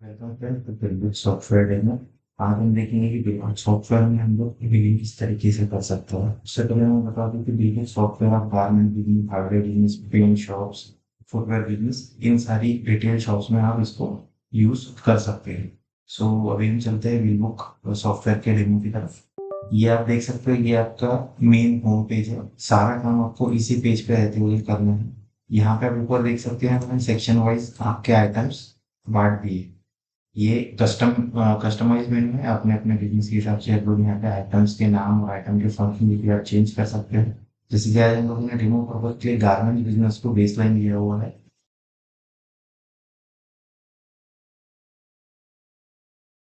Welcome friends to building software demo. आज हम देखेंगे कि बिल्डिंग सॉफ्टवेयर में हम लोग बिलिंग किस तरीके से कर सकते हैं। उससे पहले मैं बता दूं कि बिलिंग सॉफ्टवेयर आप garment billing, hardware business, paint shops, footwear business, इन सारी रिटेल शॉप्स में आप इसको यूज कर सकते हैं। सो अभी हम चलते हैं बिलबुक सॉफ्टवेयर के डेमो की तरफ। ये आप देख सकते हो, ये आपका मेन होम पेज है। सारा काम आपको इसी पेज पे रहते हुए करना है। यहाँ पे आप ऊपर देख सकते हैं, हमने सेक्शन वाइज आपके आइटम्स बांट दिए। ये कस्टमाइज मेन्यू है। अपने अपने बिजनेस के हिसाब से आप लोग यहाँ पे आइटम्स के नाम और आइटम के फंक्शन भी आप चेंज कर सकते हैं। जैसे कि आज हम लोगों ने डेमो पर्पज के लिए गारमेंट बिजनेस को बेसलाइन दिया हुआ है।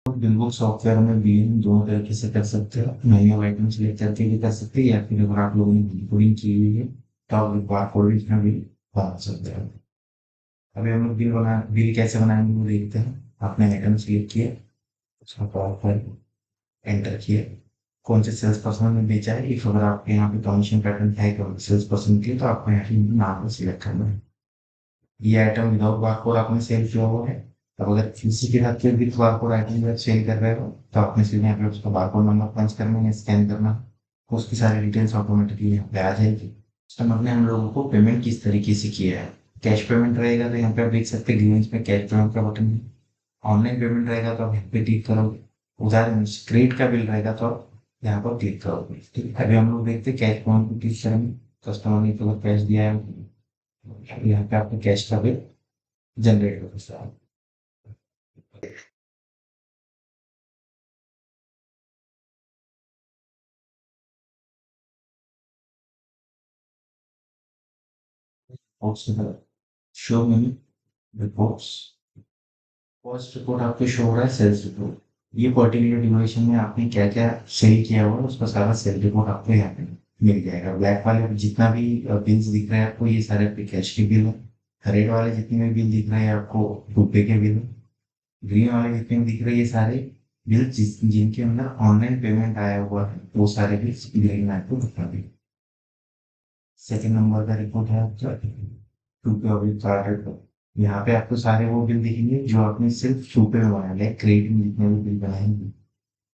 बिल्कुल सॉफ्टवेयर में बिलिंग दोनों तरीके से कर सकते हो। मैनुअल आइटम सिलेक्ट करके भी कर सकते हैं, या फिर अगर आप लोगों ने बिलिंग की हुई है तो आप बार कोड भी इसमें भी बना सकते हैं। अभी हम लोग बिल कैसे बनाएंगे वो देखते हैं। आपने आइटम सिलेक्ट किया, उसका कॉल एंटर किए, कौन से सेल्स पर्सन ने बेचा है। इफ अगर आपके यहाँ पे कमीशन पैटर्न है सेल्स पर्सन के, तो आपको यहाँ पे नाम को सिलेक्ट करना है। ये आइटम विदाउट बारकोड आपने सेल किया हुआ है। अब अगर किसी के साथ फिर विद बारकोड आइटम आप सेल कर रहे हो, तो आपने सीधे यहाँ पे उसका बारकोड नंबर पंच करना है, स्कैन करना है। उसकी सारी डिटेल्स ऑटोमेटिकली यहाँ पे आ जाएगी। कस्टमर ने हम लोगों को पेमेंट किस तरीके से किया है। कैश पेमेंट रहेगा तो यहाँ पे आप देख सकते हैं ग्रीन में कैश पेमेंट का बटन है। ऑनलाइन पेमेंट रहेगा तो आप यहाँ पे क्लिक करोगे। उदाहरण क्रेडिट का बिल रहेगा तो आप यहाँ पर क्लिक करोगे। ठीक है, अभी हम लोग देखते हैं कैश पेमेंट को क्लिक करेंगे। कस्टमर ने तो कैश दिया है, यहाँ पे आपको कैश का बिल जनरेट हो सकता है। और शो मेनू रिपोर्ट्स, कॉस्ट रिपोर्ट आपको शो हो रहा है, सेल्स रिपोर्ट। ये पर्टिकुलर ड्यूरेशन में आपने क्या क्या सेल किया हुआ है उसका सारा सेल रिपोर्ट आपको यहाँ पे मिल जाएगा। ब्लैक वाले पे जितना भी बिल्स दिख रहे हैं आपको, ये सारे आपके कैश के बिल है। रेड वाले जितने भी बिल दिख रहे हैं आपको, रुपए के बिल है। ग्रीन वाले जितने भी दिख रहे हैं, ये सारे बिल जिनके अंदर ऑनलाइन पेमेंट आया हुआ है, वो सारे बिल्स ग्रीन में आपको दिखा देंगे। सेकेंड नंबर का रिपोर्ट है आपका रुपये और चार्ट रिपोर्ट। यहाँ पे आपको सारे वो बिल दिखेंगे जो आपने सिर्फ रुपये में बनाए, लाइक क्रेडिट में जितने भी बिल बनाएंगे।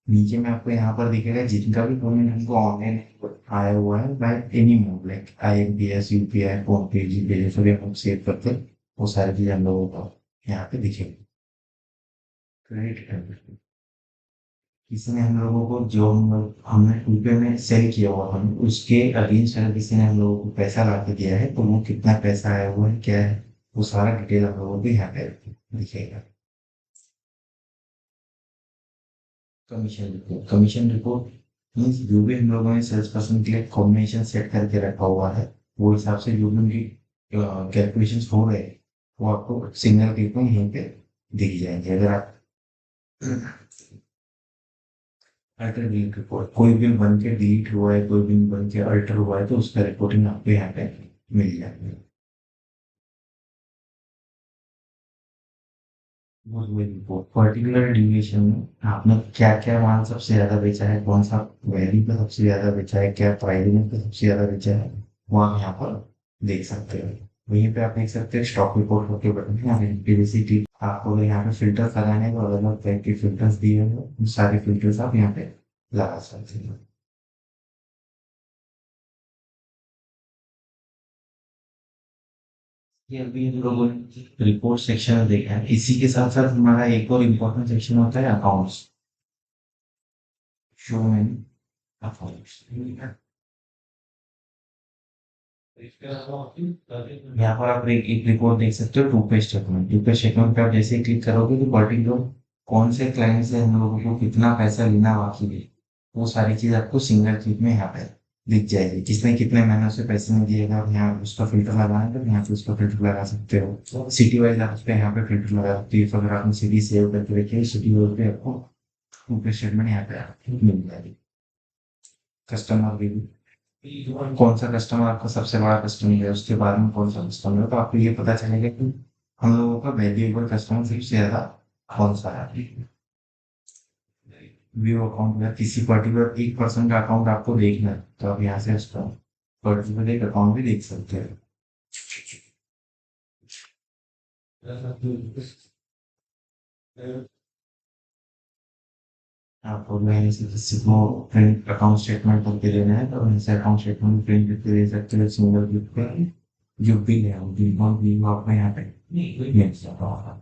नीचे में आपको यहाँ पर दिखेगा जिनका भी पेमेंट हमको ऑनलाइन आया हुआ है by any mode, like IMPS, UPI, phone पे, जीपे, जैसे भी हम सेव करते हैं वो सारी चीजें हम लोगों को यहाँ पे दिखेगी। क्रेडिट किसी ने हम लोगों को जो हमने रुपये में सेल किया हुआ, हम उसके अगेंस्ट अगर किसी ने हम लोगों को पैसा ला के दिया है, तो वो कितना पैसा आया हुआ है, क्या है, वो सारा डिटेल हम लोगों को यहाँ पे दिखेगा। कमीशन रिपोर्ट मीन्स जो भी हम लोगों ने सेल्स पर्सन के लिए कॉम्बिनेशन सेट करके रखा हुआ है, वो हिसाब से जो भी उनकी कैलकुलेशन हो रहे हैं, वो आपको सिंगल क्लिक में यहीं पे दिख जाएंगे। अगर आप अल्टर डिलीट रिपोर्ट, कोई बिल बन के डिलीट हुआ है, कोई बिल बन के अल्टर हुआ है, तो उसका रिपोर्टिंग आपको यहाँ पे मिल जाएगी। वो रिपोर्ट पर्टिकुलर ड्यूरेशन में आपने क्या क्या माल सबसे ज्यादा बेचा है, कौन सा वैल्यू पे सबसे ज्यादा बेचा है, क्या प्राइसिंग पे सबसे ज्यादा बेचा है, वो आप यहाँ पर देख सकते हो। वहीं पे आप देख सकते हैं स्टॉक रिपोर्ट होके बटन है, यहाँ पीवीसीटी। आपको अगर यहाँ पे फिल्टर्स लगाने हैं तो अलग अलग टाइप के फिल्टर्स दिए हुए हैं, सारे फिल्टर्स आप यहाँ पे लगा सकते हैं। ये अभी हम लोगों ने रिपोर्ट सेक्शन देखा है, इसी के साथ साथ हमारा एक और इम्पोर्टेंट सेक्शन होता है अकाउंट्स। शो में अकाउंट्स, यहाँ पर आप एक रिपोर्ट देख सकते हो, two page statement. Two page statement पे आप जैसे ही क्लिक करोगे तो पर्टिकुलर कौन से क्लाइंट से हम लोगों को कितना पैसा लेना बाकी है, वो सारी चीज आपको सिंगल क्लिक में यहाँ पे दिख जाएगी। किसने कितने महीनों से पैसे नहीं दिएगा, आप यहाँ उसका फिल्टर लगाना है तो यहाँ पे उसका फिल्टर लगा सकते हो। सिटी वाइज आप उस पे यहाँ पे फिल्टर लगा सकते हो। अगर आपने सिटी सेव करके रखी है, सिटी वाइज पे आपको टू पेज स्टेटमेंट यहाँ पे मिल जाएगी। कस्टमर रिव्यू, कौन सा कस्टमर आपका सबसे बड़ा कस्टमर है, उसके बाद में कौन सा कस्टमर है, तो आपको ये पता चलेगा कि हम लोगों का वैल्यूएबल कस्टमर सबसे ज्यादा कौन सा है। व्यू अकाउंट में किसी पर्टिकुलर एक पर्सन का अकाउंट आपको देखना है, तो आप यहाँ से उसका पर्टिकुलर एक अकाउंट भी देख सकते हैं। आपको मैंने से किसी को प्रिंट अकाउंट स्टेटमेंट करके देना है तो ऐसे अकाउंट स्टेटमेंट प्रिंट करके दे सकते हो सिंगल क्लिक पे जो बिल है वो बिल को आप यहाँ पे मिल सकता होगा।